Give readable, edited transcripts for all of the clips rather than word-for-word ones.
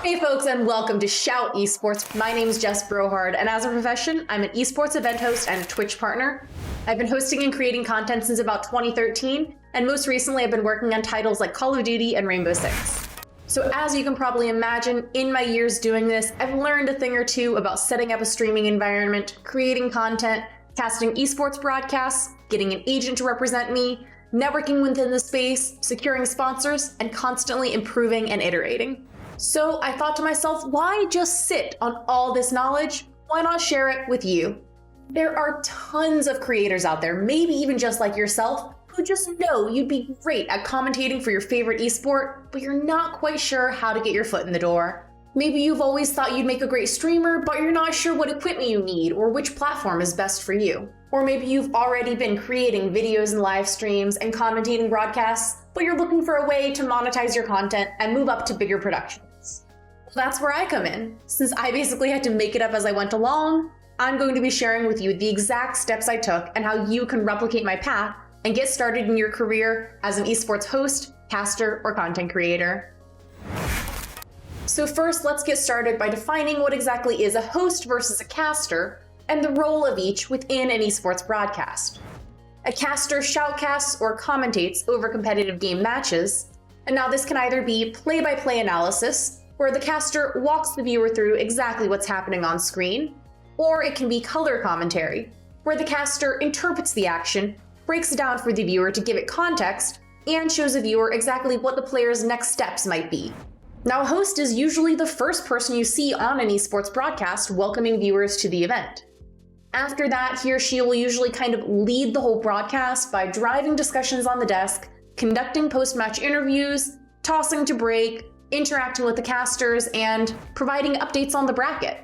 Hey folks, and welcome to Shout Esports. My name is Jess Brohard, and as a profession, I'm an esports event host and a Twitch partner. I've been hosting and creating content since about 2013, and most recently I've been working on titles like Call of Duty and Rainbow Six. So as you can probably imagine, in my years doing this, I've learned a thing or two about setting up a streaming environment, creating content, casting esports broadcasts, getting an agent to represent me, networking within the space, securing sponsors, and constantly improving and iterating. So I thought to myself, why just sit on all this knowledge? Why not share it with you? There are tons of creators out there, maybe even just like yourself, who just know you'd be great at commentating for your favorite esport, but you're not quite sure how to get your foot in the door. Maybe you've always thought you'd make a great streamer, but you're not sure what equipment you need or which platform is best for you. Or maybe you've already been creating videos and live streams and commentating broadcasts, but you're looking for a way to monetize your content and move up to bigger productions. That's where I come in. Since I basically had to make it up as I went along, I'm going to be sharing with you the exact steps I took and how you can replicate my path and get started in your career as an esports host, caster, or content creator. So first, let's get started by defining what exactly is a host versus a caster and the role of each within an esports broadcast. A caster shoutcasts or commentates over competitive game matches, and now this can either be play-by-play analysis, where the caster walks the viewer through exactly what's happening on screen, or it can be color commentary, where the caster interprets the action, breaks it down for the viewer to give it context, and shows the viewer exactly what the player's next steps might be. Now, a host is usually the first person you see on an esports broadcast welcoming viewers to the event. After that, he or she will usually kind of lead the whole broadcast by driving discussions on the desk, conducting post-match interviews, tossing to break, interacting with the casters, and providing updates on the bracket.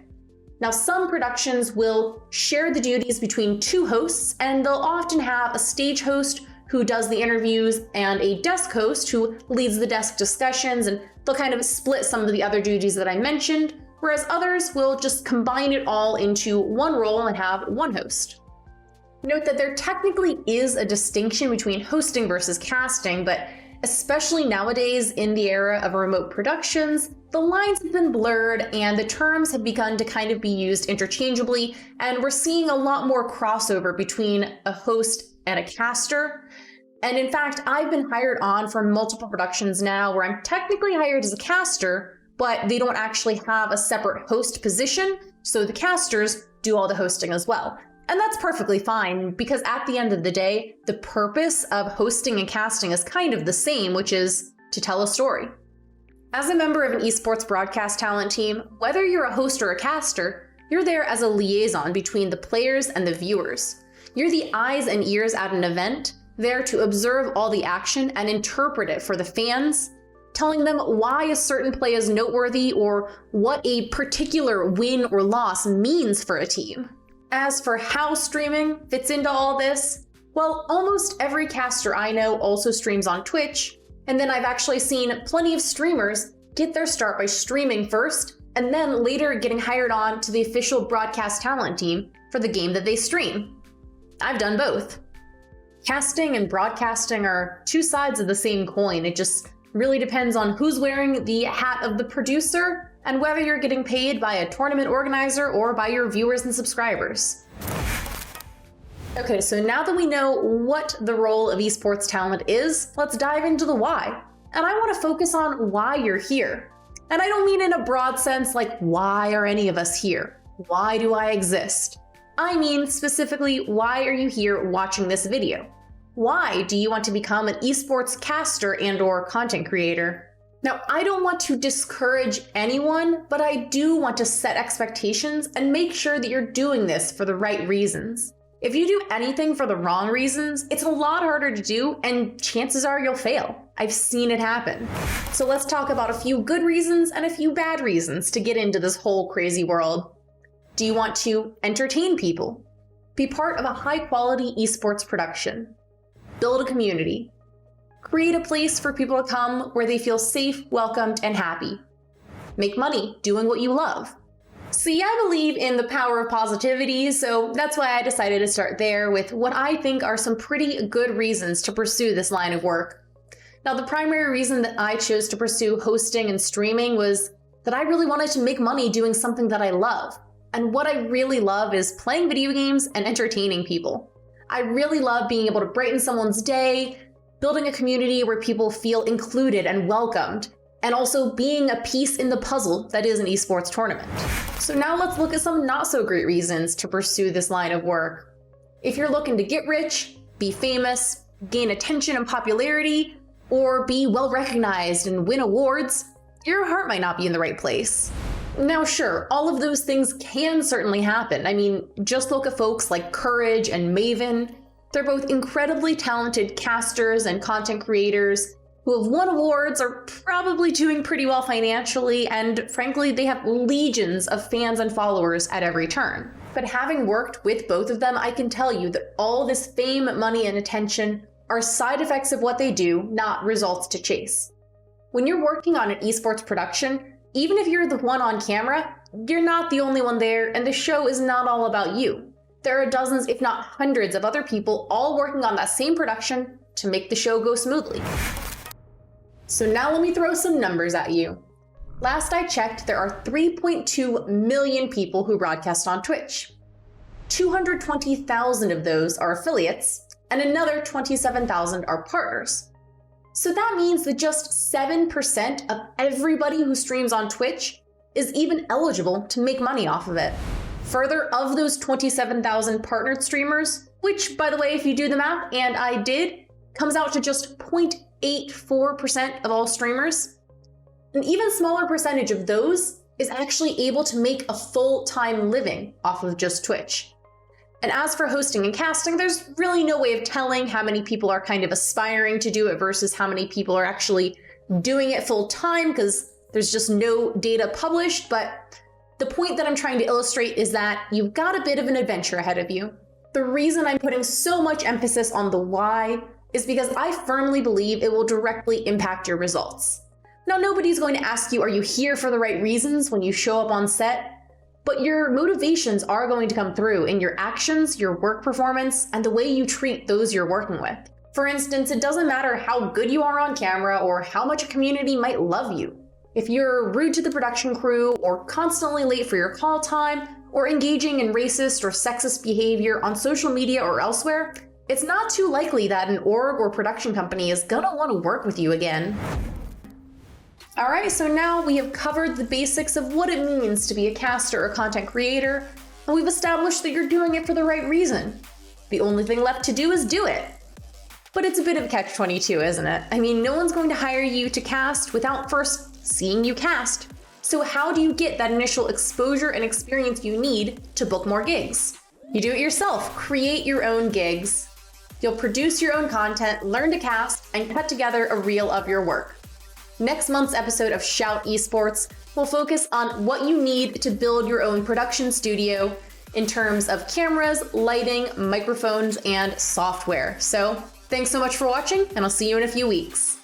Now, some productions will share the duties between two hosts, and they'll often have a stage host who does the interviews and a desk host who leads the desk discussions, and they'll kind of split some of the other duties that I mentioned, whereas others will just combine it all into one role and have one host. Note that there technically is a distinction between hosting versus casting, but especially nowadays in the era of remote productions, the lines have been blurred and the terms have begun to kind of be used interchangeably, and we're seeing a lot more crossover between a host and a caster. And in fact, I've been hired on for multiple productions now where I'm technically hired as a caster, but they don't actually have a separate host position, so the casters do all the hosting as well. And that's perfectly fine, because at the end of the day, the purpose of hosting and casting is kind of the same, which is to tell a story. As a member of an esports broadcast talent team, whether you're a host or a caster, you're there as a liaison between the players and the viewers. You're the eyes and ears at an event, there to observe all the action and interpret it for the fans, telling them why a certain play is noteworthy or what a particular win or loss means for a team. As for how streaming fits into all this, well, almost every caster I know also streams on Twitch, and then I've actually seen plenty of streamers get their start by streaming first, and then later getting hired on to the official broadcast talent team for the game that they stream. I've done both. Casting and broadcasting are two sides of the same coin. It just really depends on who's wearing the hat of the producer and whether you're getting paid by a tournament organizer or by your viewers and subscribers. Okay, so now that we know what the role of esports talent is, let's dive into the why. And I want to focus on why you're here. And I don't mean in a broad sense like, why are any of us here? Why do I exist? I mean specifically, why are you here watching this video? Why do you want to become an esports caster and/or content creator? Now, I don't want to discourage anyone, but I do want to set expectations and make sure that you're doing this for the right reasons. If you do anything for the wrong reasons, it's a lot harder to do, and chances are you'll fail. I've seen it happen. So let's talk about a few good reasons and a few bad reasons to get into this whole crazy world. Do you want to entertain people? Be part of a high-quality esports production. Build a community. Create a place for people to come where they feel safe, welcomed, and happy. Make money doing what you love. See, I believe in the power of positivity, so that's why I decided to start there with what I think are some pretty good reasons to pursue this line of work. Now, the primary reason that I chose to pursue hosting and streaming was that I really wanted to make money doing something that I love. And what I really love is playing video games and entertaining people. I really love being able to brighten someone's day, building a community where people feel included and welcomed, and also being a piece in the puzzle that is an esports tournament. So now let's look at some not so great reasons to pursue this line of work. If you're looking to get rich, be famous, gain attention and popularity, or be well recognized and win awards, your heart might not be in the right place. Now sure, all of those things can certainly happen. I mean, just look at folks like Courage and Maven. They're both incredibly talented casters and content creators who have won awards, are probably doing pretty well financially, and frankly, they have legions of fans and followers at every turn. But having worked with both of them, I can tell you that all this fame, money, and attention are side effects of what they do, not results to chase. When you're working on an esports production, even if you're the one on camera, you're not the only one there, and the show is not all about you. There are dozens, if not hundreds, of other people all working on that same production to make the show go smoothly. So now let me throw some numbers at you. Last I checked, there are 3.2 million people who broadcast on Twitch. 220,000 of those are affiliates, and another 27,000 are partners. So that means that just 7% of everybody who streams on Twitch is even eligible to make money off of it. Further, of those 27,000 partnered streamers, which by the way, if you do the math, and I did, comes out to just 0.84% of all streamers. An even smaller percentage of those is actually able to make a full-time living off of just Twitch. And as for hosting and casting, there's really no way of telling how many people are kind of aspiring to do it versus how many people are actually doing it full time, because there's just no data published. But the point that I'm trying to illustrate is that you've got a bit of an adventure ahead of you. The reason I'm putting so much emphasis on the why is because I firmly believe it will directly impact your results. Now, nobody's going to ask you, are you here for the right reasons when you show up on set? But your motivations are going to come through in your actions, your work performance, and the way you treat those you're working with. For instance, it doesn't matter how good you are on camera or how much a community might love you. If you're rude to the production crew, or constantly late for your call time, or engaging in racist or sexist behavior on social media or elsewhere, it's not too likely that an org or production company is gonna want to work with you again. Alright, so now we have covered the basics of what it means to be a caster or content creator, and we've established that you're doing it for the right reason. The only thing left to do is do it. But it's a bit of a catch-22, isn't it? I mean, no one's going to hire you to cast without first seeing you cast. So how do you get that initial exposure and experience you need to book more gigs? You do it yourself. Create your own gigs. You'll produce your own content, learn to cast, and cut together a reel of your work. Next month's episode of Shout Esports will focus on what you need to build your own production studio in terms of cameras, lighting, microphones, and software. So thanks so much for watching, and I'll see you in a few weeks.